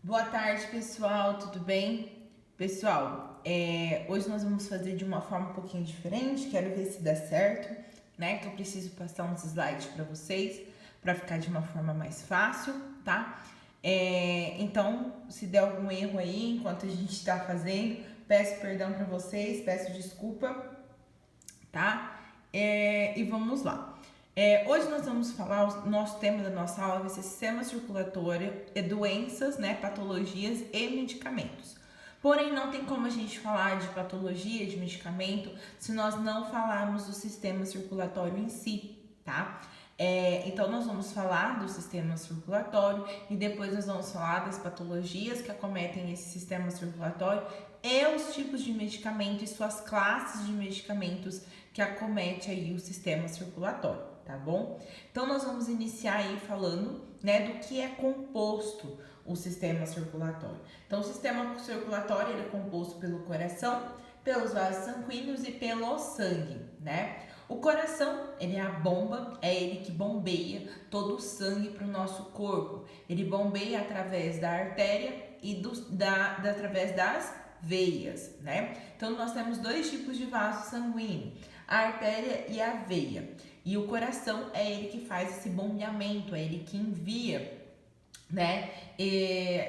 Boa tarde, pessoal, tudo bem? Pessoal, hoje nós vamos fazer de uma forma um pouquinho diferente, quero ver se dá certo, né? Então, eu preciso passar uns slides para vocês, para ficar de uma forma mais fácil, tá? Então, se der algum erro aí enquanto a gente está fazendo, peço perdão para vocês, peço desculpa, tá? E vamos lá. Hoje nós vamos falar, o nosso tema da nossa aula vai ser sistema circulatório, doenças, né, patologias e medicamentos. Porém, não tem como a gente falar de patologia, de medicamento, se nós não falarmos do sistema circulatório em si, tá? Então, nós vamos falar do sistema circulatório e depois nós vamos falar das patologias que acometem esse sistema circulatório e os tipos de medicamento e suas classes de medicamentos que acomete aí o sistema circulatório, tá bom? Então, nós vamos iniciar aí falando, né, do que é composto o sistema circulatório. Então, o sistema circulatório ele é composto pelo coração, pelos vasos sanguíneos e pelo sangue, né? O coração, ele é a bomba, é ele que bombeia todo o sangue para o nosso corpo. Ele bombeia através da artéria e através das veias, né? Então, nós temos dois tipos de vaso sanguíneo, a artéria e a veia. E o coração é ele que faz esse bombeamento, é ele que envia, né,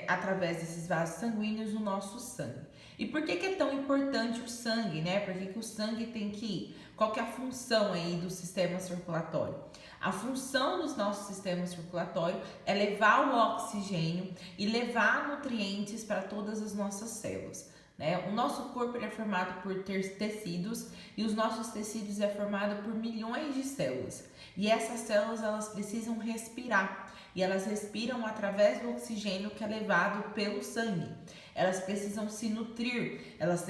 através desses vasos sanguíneos o nosso sangue. E por que é tão importante o sangue, né? Por que o sangue tem que ir? Qual que é a função aí do sistema circulatório? A função do nosso sistema circulatório é levar o oxigênio e levar nutrientes para todas as nossas células. Né? O nosso corpo é formado por tecidos e os nossos tecidos é formado por milhões de células. E essas células elas precisam respirar e elas respiram através do oxigênio que é levado pelo sangue. Elas precisam se nutrir, elas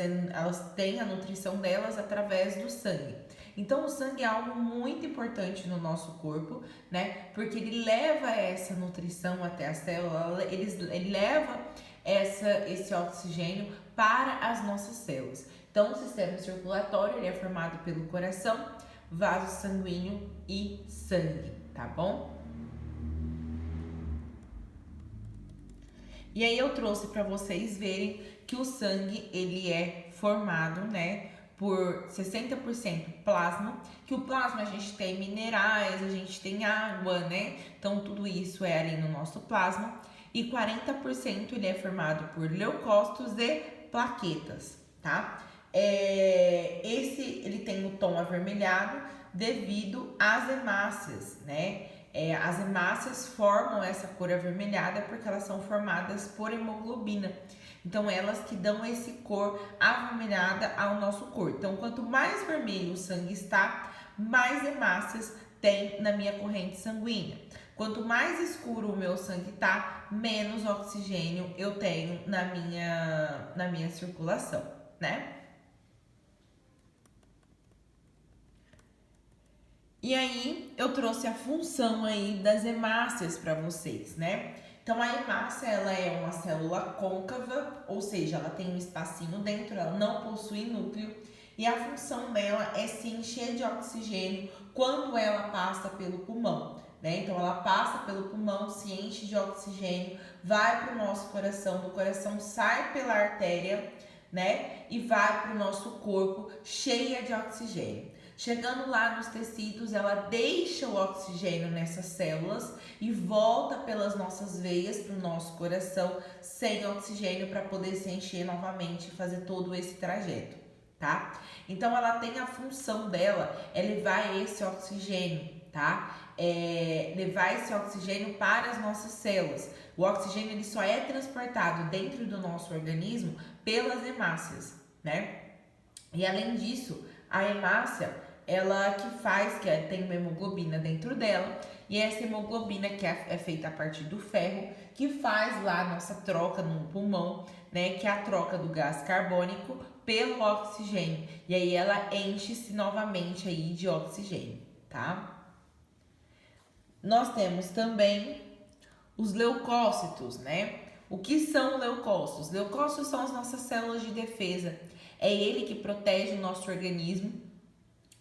têm a nutrição delas através do sangue. Então, o sangue é algo muito importante no nosso corpo, né? Porque ele leva essa nutrição até a célula, ele leva esse oxigênio para as nossas células. Então, o sistema circulatório ele é formado pelo coração, vaso sanguíneo e sangue, tá bom? E aí eu trouxe para vocês verem que o sangue ele é formado, né, por 60% plasma, que o plasma a gente tem minerais, a gente tem água, né? Então tudo isso é ali no nosso plasma. E 40% ele é formado por leucócitos e plaquetas, tá? Ele tem o tom avermelhado devido às hemácias, né? As hemácias formam essa cor avermelhada porque elas são formadas por hemoglobina. Então, elas que dão esse cor avermelhada ao nosso corpo. Então, quanto mais vermelho o sangue está, mais hemácias tem na minha corrente sanguínea. Quanto mais escuro o meu sangue está, menos oxigênio eu tenho na minha circulação, né? E aí, eu trouxe a função aí das hemácias para vocês, né? Então, a hemácia, ela é uma célula côncava, ou seja, ela tem um espacinho dentro, ela não possui núcleo, e a função dela é se encher de oxigênio quando ela passa pelo pulmão, né? Então, ela passa pelo pulmão, se enche de oxigênio, vai para o nosso coração, do coração sai pela artéria, né? E vai para o nosso corpo cheia de oxigênio. Chegando lá nos tecidos, ela deixa o oxigênio nessas células e volta pelas nossas veias para o nosso coração sem oxigênio para poder se encher novamente e fazer todo esse trajeto, tá? Então, ela tem a função dela é levar esse oxigênio, tá? Levar esse oxigênio para as nossas células. O oxigênio ele só é transportado dentro do nosso organismo pelas hemácias, né? E além disso, a hemácia, ela tem uma hemoglobina dentro dela, e essa hemoglobina que é feita a partir do ferro, que faz lá a nossa troca no pulmão, né, que é a troca do gás carbônico pelo oxigênio, e aí ela enche-se novamente aí de oxigênio, tá? Nós temos também os leucócitos, né? O que são leucócitos? Leucócitos são as nossas células de defesa. É ele que protege o nosso organismo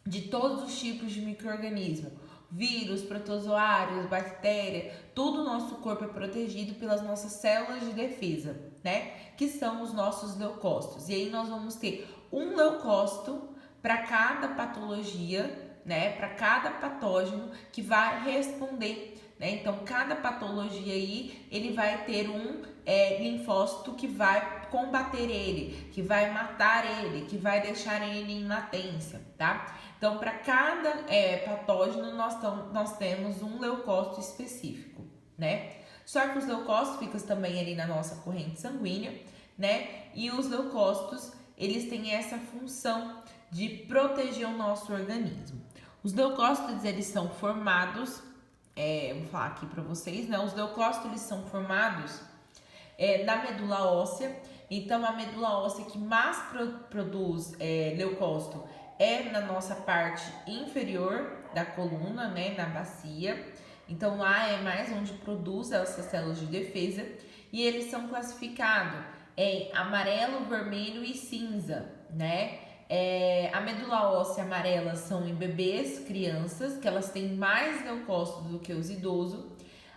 de todos os tipos de micro-organismo. vírus, protozoários, bactéria, tudo o nosso corpo é protegido pelas nossas células de defesa, né? Que são os nossos leucócitos. E aí nós vamos ter um leucócito para cada patologia, né? Para cada patógeno que vai responder, né? Então, cada patologia aí, ele vai ter um linfócito que vai combater ele, que vai matar ele, que vai deixar ele em latência, tá? Então, para cada patógeno, nós temos um leucócito específico, né? Só que os leucócitos ficam também ali na nossa corrente sanguínea, né? E os leucócitos, eles têm essa função de proteger o nosso organismo. Os leucócitos, eles são formados, vou falar aqui para vocês, né? Os leucócitos, eles são formados na medula óssea. Então, a medula óssea que mais produz leucócito é na nossa parte inferior da coluna, né? Na bacia. Então, lá é mais onde produz essas células de defesa. E eles são classificados em amarelo, vermelho e cinza, né? A medula óssea amarela são em bebês, crianças, que elas têm mais leucócitos do que os idosos.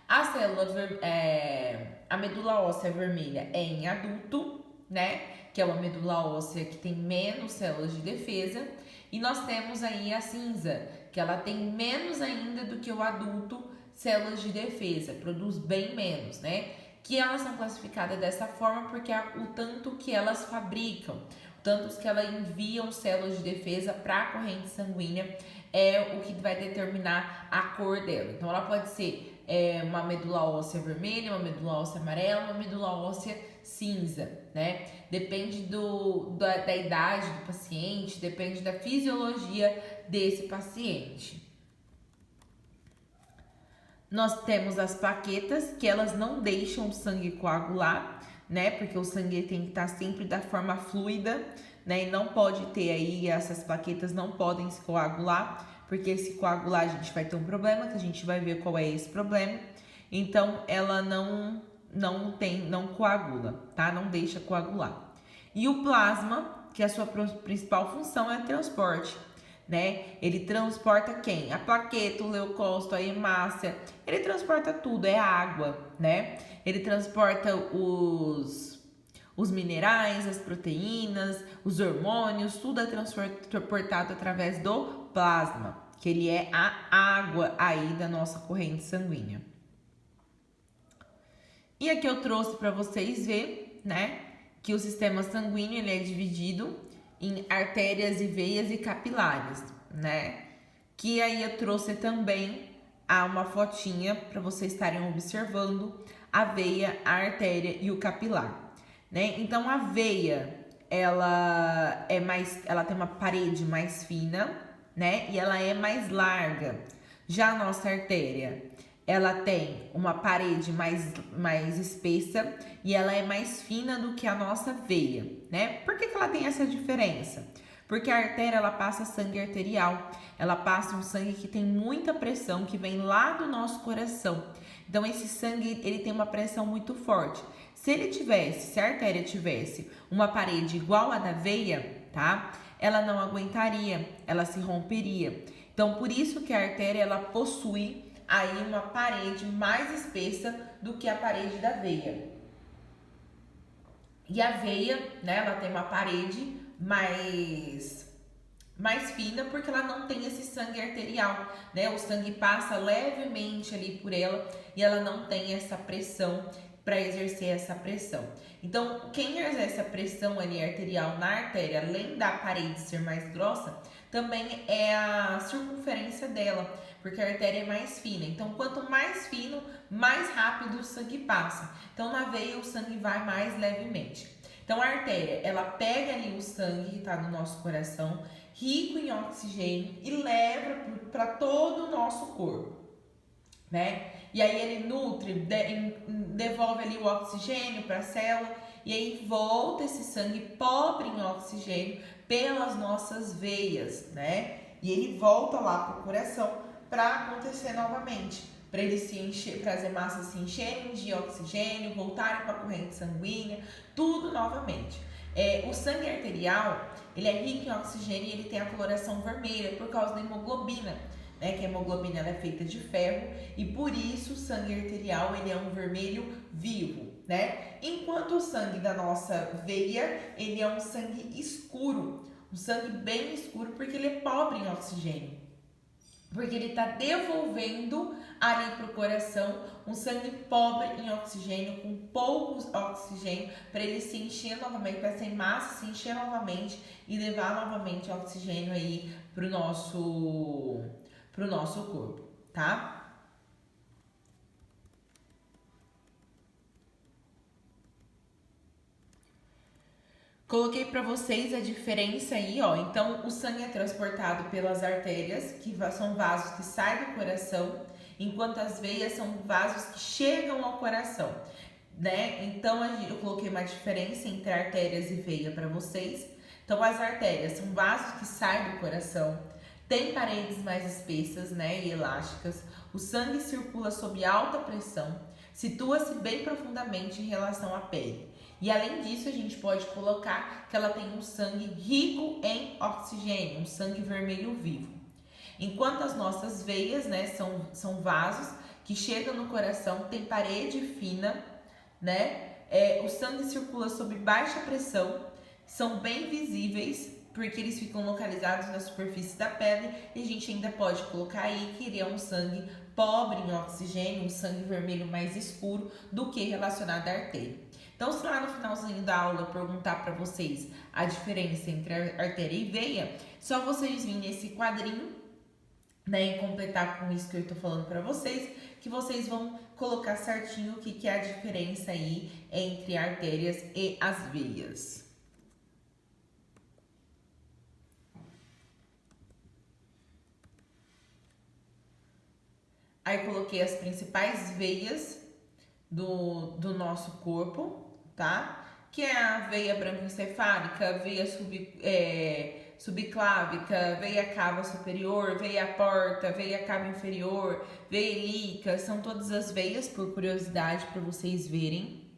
A medula óssea vermelha é em adulto, né? Que é uma medula óssea que tem menos células de defesa. E nós temos aí a cinza, que ela tem menos ainda do que o adulto células de defesa, produz bem menos, né? Que elas são classificadas dessa forma porque o tanto que elas fabricam, tanto que elas enviam células de defesa para a corrente sanguínea é o que vai determinar a cor dela. Então, ela pode ser uma medula óssea vermelha, uma medula óssea amarela, uma medula óssea cinza, né? Depende da idade do paciente, depende da fisiologia desse paciente. Nós temos as plaquetas, que elas não deixam o sangue coagular, né? Porque o sangue tem que estar sempre da forma fluida, né? E não pode ter aí, essas plaquetas não podem se coagular, porque se coagular a gente vai ter um problema, que a gente vai ver qual é esse problema. Então, ela não coagula, tá? Não deixa coagular. E o plasma, que a sua principal função é transporte, né? Ele transporta quem? A plaqueta, o leucócito, a hemácia, ele transporta tudo, é água, né? Ele transporta os minerais, as proteínas, os hormônios, tudo é transportado através do plasma, que ele é a água aí da nossa corrente sanguínea. E aqui eu trouxe para vocês ver, né, que o sistema sanguíneo ele é dividido em artérias e veias e capilares, né? Que aí eu trouxe também uma fotinha para vocês estarem observando a veia, a artéria e o capilar, né? Então a veia, ela tem uma parede mais fina, né? E ela é mais larga. Já a nossa artéria, ela tem uma parede mais espessa e ela é mais fina do que a nossa veia, né? Por que ela tem essa diferença? Porque a artéria, ela passa sangue arterial, ela passa um sangue que tem muita pressão, que vem lá do nosso coração. Então, esse sangue, ele tem uma pressão muito forte. Se a artéria tivesse uma parede igual a da veia, tá? Ela não aguentaria, ela se romperia. Então, por isso que a artéria, ela possui aí uma parede mais espessa do que a parede da veia. E a veia, né, ela tem uma parede mais fina porque ela não tem esse sangue arterial, né? O sangue passa levemente ali por ela e ela não tem essa pressão para exercer essa pressão. Então, quem exerce a pressão ali arterial na artéria, além da parede ser mais grossa, também é a circunferência dela, porque a artéria é mais fina. Então, quanto mais fino, mais rápido o sangue passa. Então, na veia, o sangue vai mais levemente. Então, a artéria, ela pega ali o sangue que está no nosso coração, rico em oxigênio, e leva para todo o nosso corpo, né? E aí ele nutre, devolve ali o oxigênio para a célula, e aí volta esse sangue pobre em oxigênio pelas nossas veias, né? E ele volta lá para o coração para acontecer novamente, para ele se encher, para as hemácias se encherem de oxigênio, voltarem para a corrente sanguínea, tudo novamente. O sangue arterial, ele é rico em oxigênio e ele tem a coloração vermelha por causa da hemoglobina. né? Que a hemoglobina ela é feita de ferro e por isso o sangue arterial ele é um vermelho vivo, né? Enquanto o sangue da nossa veia ele é um sangue escuro, um sangue bem escuro porque ele é pobre em oxigênio. Porque ele está devolvendo ali para o coração um sangue pobre em oxigênio, com pouco oxigênio, para ele se encher novamente, para essa massa se encher novamente e levar novamente oxigênio aí pro nosso corpo, tá? Coloquei para vocês a diferença aí, ó. Então, o sangue é transportado pelas artérias, que são vasos que saem do coração, enquanto as veias são vasos que chegam ao coração, né? Então, eu coloquei uma diferença entre artérias e veia para vocês. Então, as artérias são vasos que saem do coração, têm paredes mais espessas, né, e elásticas. O sangue circula sob alta pressão, situa-se bem profundamente em relação à pele. E além disso, a gente pode colocar que ela tem um sangue rico em oxigênio, um sangue vermelho vivo. Enquanto as nossas veias, né, são vasos que chegam no coração, tem parede fina, né? O sangue circula sob baixa pressão, são bem visíveis, porque eles ficam localizados na superfície da pele, e a gente ainda pode colocar aí que ele é um sangue pobre em oxigênio, um sangue vermelho mais escuro do que relacionado à artéria. Então, se lá no finalzinho da aula eu perguntar para vocês a diferença entre artéria e veia, só vocês virem nesse quadrinho, né, e completar com isso que eu tô falando para vocês, que vocês vão colocar certinho o que é a diferença aí entre artérias e as veias. Aí coloquei as principais veias do nosso corpo, tá? Que é a veia brancoencefálica, veia subclávica, veia cava superior, veia porta, veia cava inferior, veia ilíaca, são todas as veias, por curiosidade, para vocês verem.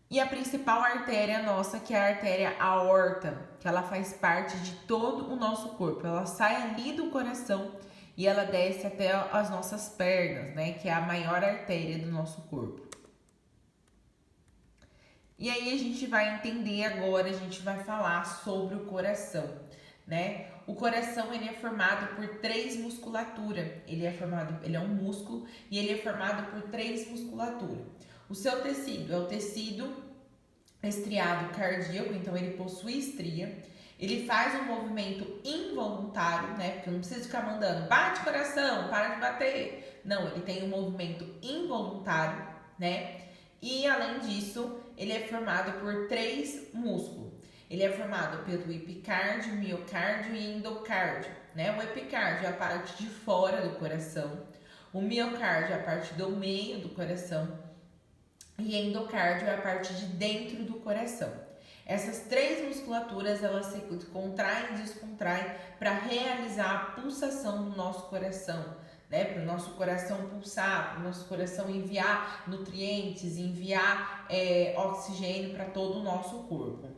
E a principal artéria nossa, que é a artéria aorta, que ela faz parte de todo o nosso corpo. Ela sai ali do coração e ela desce até as nossas pernas, né? Que é a maior artéria do nosso corpo. E aí a gente vai entender agora, a gente vai falar sobre o coração, né? O coração ele é formado por 3 musculaturas. Ele é um músculo e ele é formado por 3 musculaturas. O seu tecido é o tecido estriado cardíaco, então ele possui estria. Ele faz um movimento involuntário, né? Porque eu não preciso ficar mandando, bate coração, para de bater. Não, ele tem um movimento involuntário, né? E além disso, ele é formado por 3 músculos. Ele é formado pelo epicárdio, miocárdio e endocárdio, né? O epicárdio é a parte de fora do coração, o miocárdio é a parte do meio do coração e endocárdio é a parte de dentro do coração. Essas 3 musculaturas, elas se contraem e descontraem para realizar a pulsação do nosso coração, né? Para o nosso coração pulsar, para o nosso coração enviar nutrientes, enviar oxigênio para todo o nosso corpo.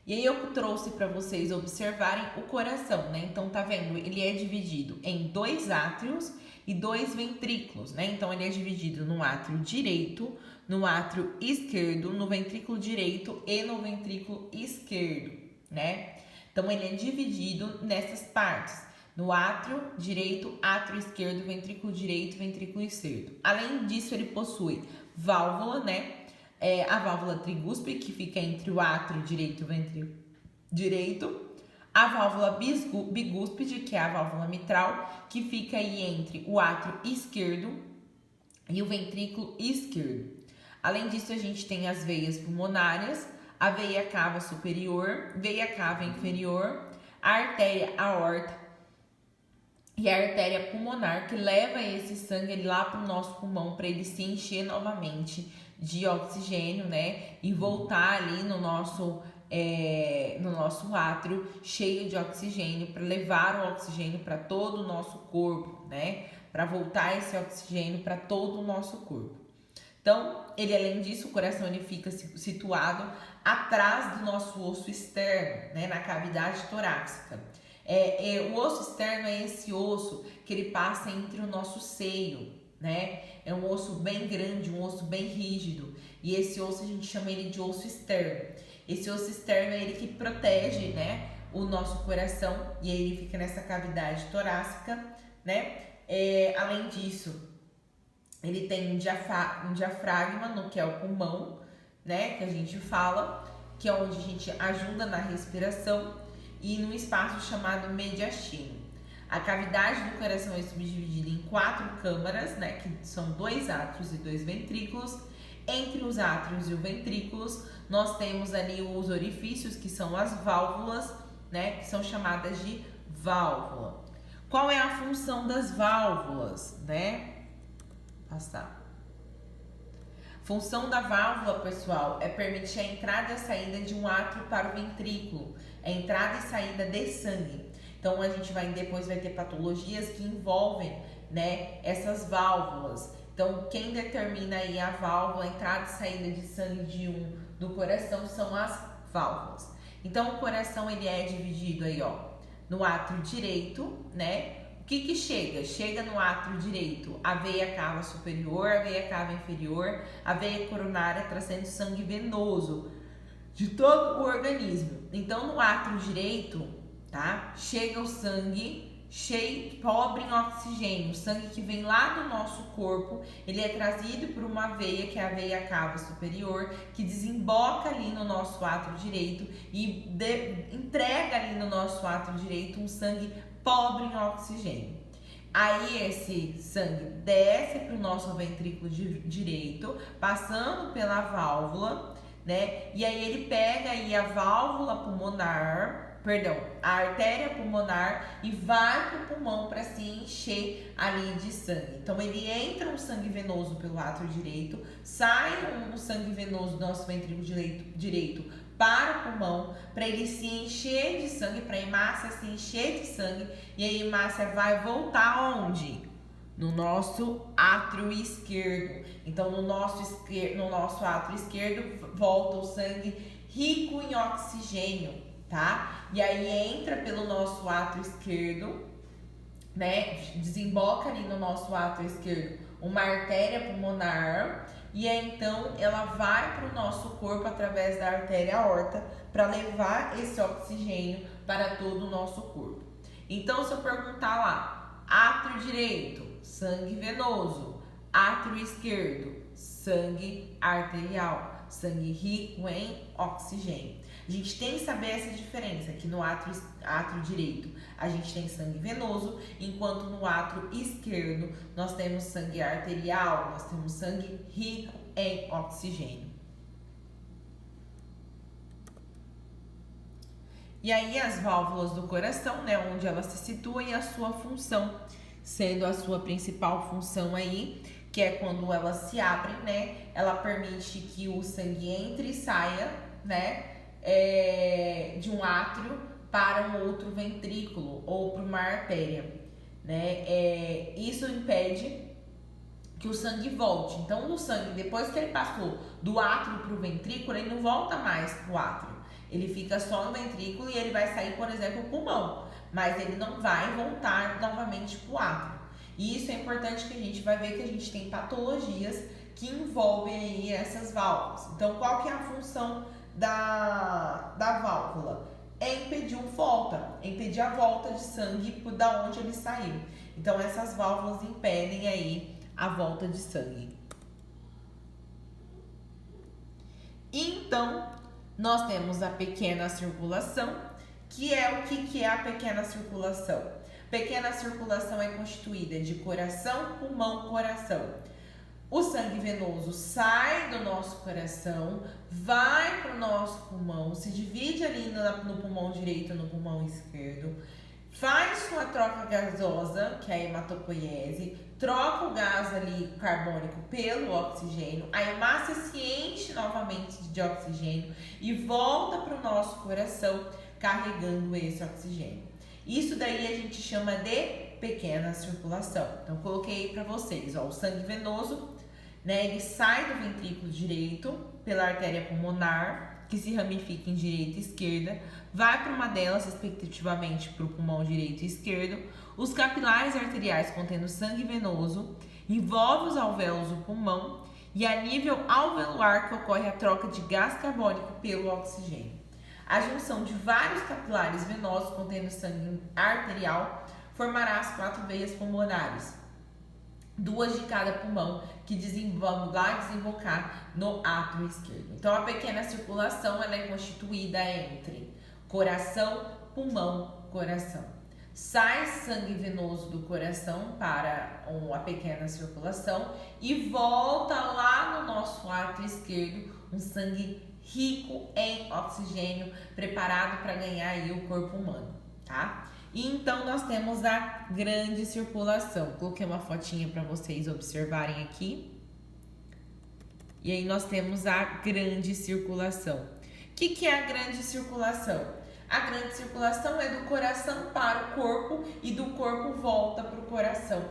E aí eu trouxe para vocês observarem o coração, né? Então tá vendo? Ele é dividido em 2 átrios e 2 ventrículos, né? Então ele é dividido no átrio direito, no átrio esquerdo, no ventrículo direito e no ventrículo esquerdo, né? Então ele é dividido nessas partes, no átrio direito, átrio esquerdo, ventrículo direito, ventrículo esquerdo. Além disso, ele possui válvula, né? A válvula trigúspide, que fica entre o átrio direito e o ventrículo direito, a válvula bigúspide, que é a válvula mitral, que fica aí entre o átrio esquerdo e o ventrículo esquerdo. Além disso, a gente tem as veias pulmonares, a veia cava superior, veia cava inferior, a artéria aorta e a artéria pulmonar, que leva esse sangue lá para o nosso pulmão para ele se encher novamente de oxigênio, né? E voltar ali no nosso átrio cheio de oxigênio para levar o oxigênio para todo o nosso corpo, né? Para voltar esse oxigênio para todo o nosso corpo. Então, ele além disso, o coração ele fica situado atrás do nosso osso externo, né, na cavidade torácica. O osso externo é esse osso que ele passa entre o nosso seio, né? É um osso bem grande, um osso bem rígido. E esse osso a gente chama ele de osso externo. Esse osso externo é ele que protege, né, o nosso coração, e aí ele fica nessa cavidade torácica, né? Além disso, ele tem um diafragma, no que é o pulmão, né, que a gente fala, que é onde a gente ajuda na respiração, e no espaço chamado mediastino. A cavidade do coração é subdividida em 4 câmaras, né, que são 2 átrios e 2 ventrículos. Entre os átrios e os ventrículos, nós temos ali os orifícios, que são as válvulas, né, que são chamadas de válvula. Qual é a função das válvulas, né? Passar. Função da válvula, pessoal, é permitir a entrada e a saída de um átrio para o ventrículo, a entrada e saída de sangue. Então a gente depois vai ter patologias que envolvem, né, essas válvulas. Então quem determina aí a válvula, a entrada e saída de sangue do coração são as válvulas. Então o coração ele é dividido aí, ó, no átrio direito, né? O que chega? Chega no átrio direito a veia cava superior, a veia cava inferior, a veia coronária trazendo sangue venoso de todo o organismo. Então no átrio direito, tá? Chega o sangue cheio, pobre em oxigênio, o sangue que vem lá do nosso corpo, ele é trazido por uma veia, que é a veia cava superior, que desemboca ali no nosso átrio direito e entrega ali no nosso átrio direito um sangue pobre em oxigênio. Aí esse sangue desce para o nosso ventrículo direito, passando pela válvula, né? E aí ele pega aí a válvula pulmonar, a artéria pulmonar, e vai para o pulmão para se encher ali de sangue. Então ele entra um sangue venoso pelo átrio direito, sai um sangue venoso do nosso ventrículo direito para o pulmão, para ele se encher de sangue, para a hemácia se encher de sangue, e a hemácia vai voltar onde? No nosso átrio esquerdo. Então no nosso átrio esquerdo volta o sangue rico em oxigênio, tá? E aí entra pelo nosso átrio esquerdo, né? Desemboca ali no nosso átrio esquerdo uma artéria pulmonar, e aí, então ela vai para o nosso corpo através da artéria aorta para levar esse oxigênio para todo o nosso corpo. Então, se eu perguntar lá, átrio direito, sangue venoso, átrio esquerdo, sangue arterial, sangue rico em oxigênio. A gente tem que saber essa diferença, que no átrio direito a gente tem sangue venoso, enquanto no átrio esquerdo nós temos sangue arterial, nós temos sangue rico em oxigênio. E aí as válvulas do coração, né, onde elas se situam e a sua função, sendo a sua principal função aí, que é quando elas se abrem, né, ela permite que o sangue entre e saia, né, de um átrio para um outro ventrículo ou para uma artéria, né? Isso impede que o sangue volte. Então, o sangue, depois que ele passou do átrio para o ventrículo, ele não volta mais para o átrio. Ele fica só no ventrículo e ele vai sair, por exemplo, o pulmão, mas ele não vai voltar novamente para o átrio. E isso é importante, que a gente vai ver que a gente tem patologias que envolvem aí essas válvulas. Então, qual que é a função da válvula? É impedir a volta de sangue da onde ele saiu. Então essas válvulas impedem aí a volta de sangue. Então nós temos a pequena circulação, que é o que é a pequena circulação? Pequena circulação é constituída de coração, pulmão, coração. O sangue venoso sai do nosso coração, vai para o nosso pulmão, se divide ali no pulmão direito e no pulmão esquerdo, faz sua troca gasosa, que é a hematopoiese, troca o gás ali carbônico pelo oxigênio, a hemácia se enche novamente de oxigênio e volta para o nosso coração carregando esse oxigênio. Isso daí a gente chama de pequena circulação. Então coloquei para vocês, ó, o sangue venoso né? Ele sai do ventrículo direito pela artéria pulmonar, que se ramifica em direita e esquerda, vai para uma delas, respectivamente, para o pulmão direito e esquerdo. Os capilares arteriais contendo sangue venoso envolve os alvéolos do pulmão e a nível alveolar que ocorre a troca de gás carbônico pelo oxigênio. A junção de vários capilares venosos contendo sangue arterial formará as 4 veias pulmonares, 2 de cada pulmão, que vão lá desembocar no átrio esquerdo. Então, a pequena circulação ela é constituída entre coração, pulmão, coração. Sai sangue venoso do coração para a pequena circulação e volta lá no nosso átrio esquerdo um sangue rico em oxigênio, preparado para ganhar aí o corpo humano, tá? E então nós temos a grande circulação. Coloquei uma fotinha para vocês observarem aqui. E aí nós temos a grande circulação. O que é a grande circulação? A grande circulação é do coração para o corpo e do corpo volta para o coração,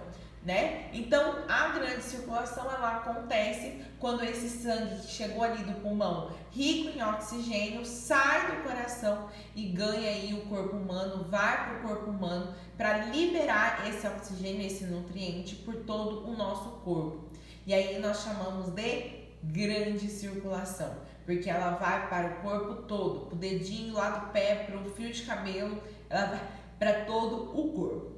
né? Então, a grande circulação ela acontece quando esse sangue que chegou ali do pulmão, rico em oxigênio, sai do coração e ganha aí o corpo humano, vai para o corpo humano para liberar esse oxigênio, esse nutriente por todo o nosso corpo. E aí nós chamamos de grande circulação, porque ela vai para o corpo todo, o dedinho lá do pé, para o fio de cabelo, ela vai para todo o corpo.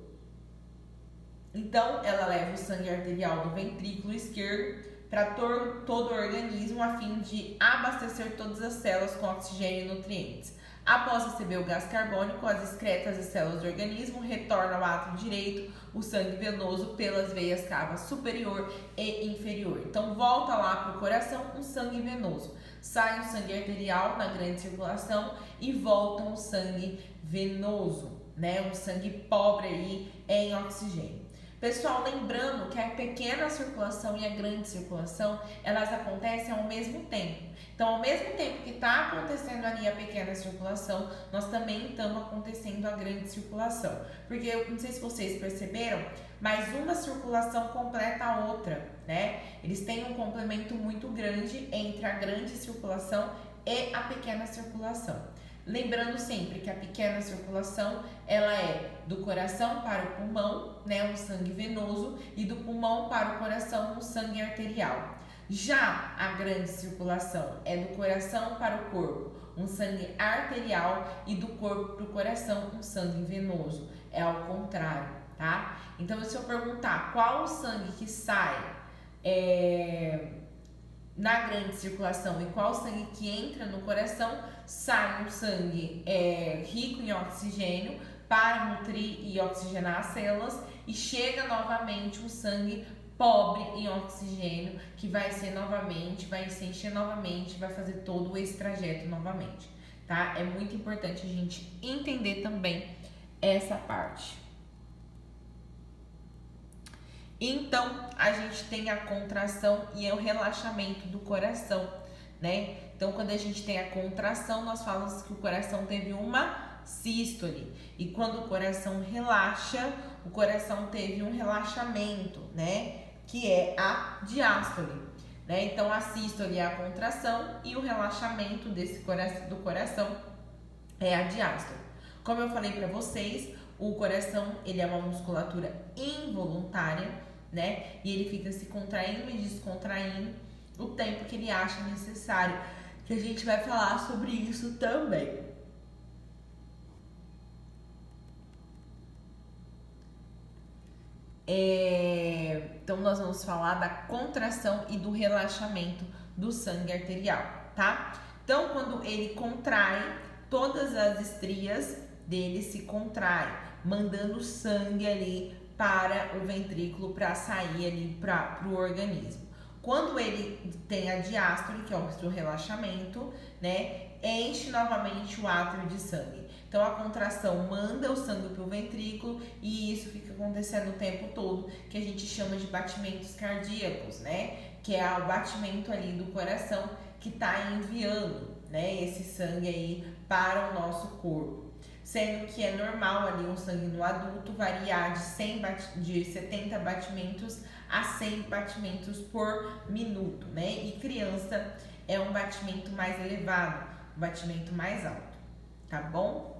Então, ela leva o sangue arterial do ventrículo esquerdo para todo o organismo a fim de abastecer todas as células com oxigênio e nutrientes. Após receber o gás carbônico, as excretas e células do organismo retornam ao átrio direito o sangue venoso pelas veias cava superior e inferior. Então, volta lá para o coração um sangue venoso. Sai o sangue arterial na grande circulação e volta um sangue venoso, né? Um sangue pobre aí em oxigênio. Pessoal, lembrando que a pequena circulação e a grande circulação, elas acontecem ao mesmo tempo. Então, ao mesmo tempo que está acontecendo ali a pequena circulação, nós também estamos acontecendo a grande circulação. Porque, eu não sei se vocês perceberam, mas uma circulação completa a outra, né? Eles têm um complemento muito grande entre a grande circulação e a pequena circulação. Lembrando sempre que a pequena circulação, ela é do coração para o pulmão, né, um sangue venoso, e do pulmão para o coração, um sangue arterial. Já a grande circulação é do coração para o corpo, um sangue arterial, e do corpo para o coração, um sangue venoso. É ao contrário, tá? Então, se eu perguntar qual o sangue que sai na grande circulação e qual sangue que entra no coração, sai um sangue rico em oxigênio para nutrir e oxigenar as células, e chega novamente um sangue pobre em oxigênio, que vai ser novamente, vai se encher novamente, vai fazer todo esse trajeto novamente, tá? É muito importante a gente entender também essa parte. Então, a gente tem a contração e o relaxamento do coração, né? Então, quando a gente tem a contração, nós falamos que o coração teve uma sístole. E quando o coração relaxa, o coração teve um relaxamento, né? Que é a diástole, né? Então, a sístole é a contração e o relaxamento do coração é a diástole. Como eu falei para vocês, o coração, ele é uma musculatura involuntária, né? E ele fica se contraindo e descontraindo o tempo que ele acha necessário, que a gente vai falar sobre isso também. Então, nós vamos falar da contração e do relaxamento do sangue arterial, tá? Então, quando ele contrai, todas as estrias dele se contraem, mandando sangue ali para o ventrículo para sair ali para o organismo. Quando ele tem a diástole, que é o seu relaxamento, né, enche novamente o átrio de sangue. Então, a contração manda o sangue para o ventrículo e isso fica acontecendo o tempo todo, que a gente chama de batimentos cardíacos, né, que é o batimento ali do coração que está enviando, né, esse sangue aí para o nosso corpo. sendo que é normal ali um sangue no adulto variar de 70 batimentos a 100 batimentos por minuto, né? E criança é um batimento mais elevado, um batimento mais alto, tá bom?